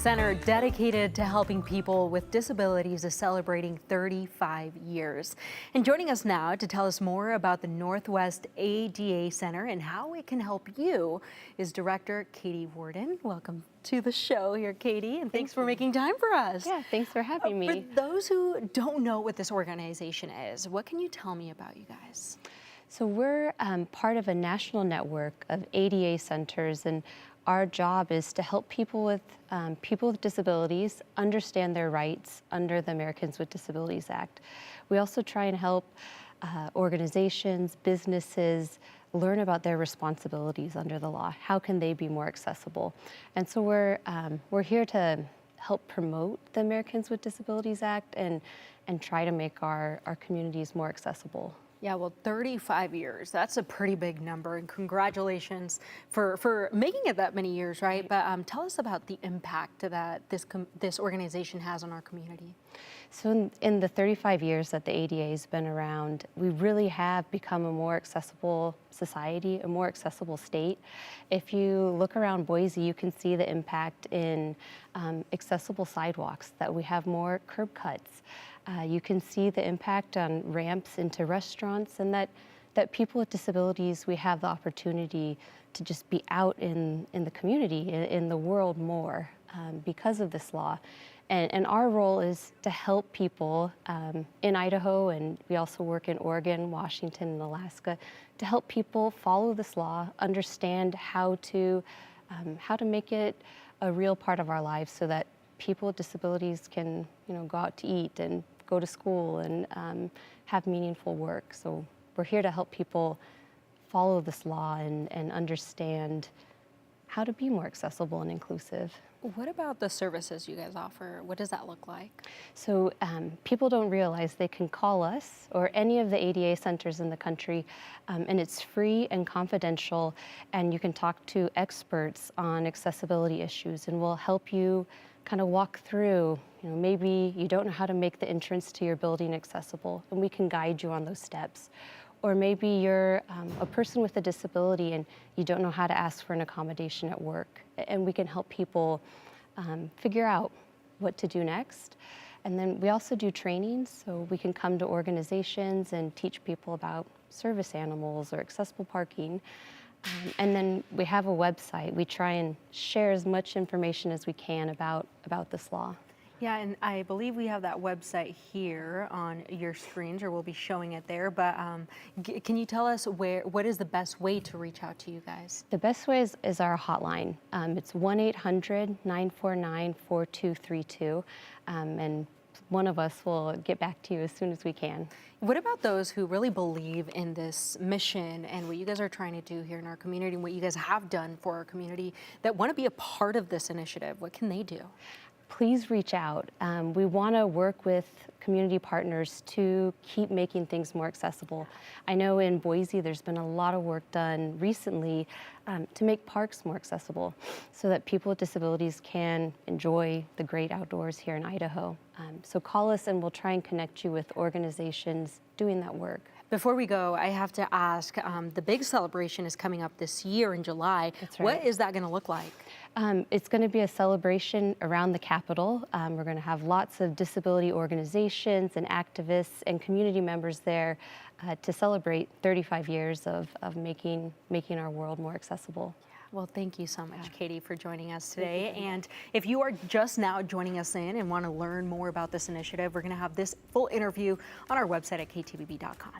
Center dedicated to helping people with disabilities is celebrating 35 years. And joining us now to tell us more about the Northwest ADA Center and how it can help you is Director Katie Warden. Welcome to the show here, Katie, and thanks for making time for us. Yeah, thanks for having me. For those who don't know what this organization is, what can you tell me about you guys? So we're part of a national network of ADA centers, and our job is to help people with disabilities understand their rights under the Americans with Disabilities Act. We also try and help organizations, businesses learn about their responsibilities under the law. How can they be more accessible? And so we're here to help promote the Americans with Disabilities Act and try to make our communities more accessible. Yeah, well, 35 years, that's a pretty big number, and congratulations for making it that many years, right? But tell us about the impact that this organization has on our community. So in the 35 years that the ADA has been around, we really have become a more accessible society, a more accessible state. If you look around Boise, you can see the impact in accessible sidewalks, that we have more curb cuts. You can see the impact on ramps into restaurants, and that people with disabilities, we have the opportunity to just be out in the community, in the world more because of this law. And our role is to help people in Idaho, and we also work in Oregon, Washington, and Alaska, to help people follow this law, understand how to make it a real part of our lives, so that people with disabilities can, go out to eat and go to school and have meaningful work. So we're here to help people follow this law and understand how to be more accessible and inclusive. What about the services you guys offer? What does that look like? So people don't realize they can call us or any of the ADA centers in the country, and it's free and confidential, and you can talk to experts on accessibility issues, and we'll help you kind of walk through, maybe you don't know how to make the entrance to your building accessible, and we can guide you on those steps. Or maybe you're a person with a disability and you don't know how to ask for an accommodation at work, and we can help people figure out what to do next. And then we also do trainings, so we can come to organizations and teach people about service animals or accessible parking. And then we have a website. We try and share as much information as we can about this law. Yeah, and I believe we have that website here on your screens, or we'll be showing it there. But can you tell us what is the best way to reach out to you guys? The best way is our hotline. It's 1-800-949-4232, and one of us will get back to you as soon as we can. What about those who really believe in this mission and what you guys are trying to do here in our community and what you guys have done for our community that want to be a part of this initiative? What can they do? Please reach out. We want to work with community partners to keep making things more accessible. I know in Boise there's been a lot of work done recently to make parks more accessible so that people with disabilities can enjoy the great outdoors here in Idaho. So call us and we'll try and connect you with organizations doing that work. Before we go, I have to ask, the big celebration is coming up this year in July. That's right. What is that going to look like? It's going to be a celebration around the Capitol. We're going to have lots of disability organizations and activists and community members there to celebrate 35 years of making our world more accessible. Well, thank you so much, Katie, for joining us today. And if you are just now joining us in and want to learn more about this initiative, we're going to have this full interview on our website at ktvb.com.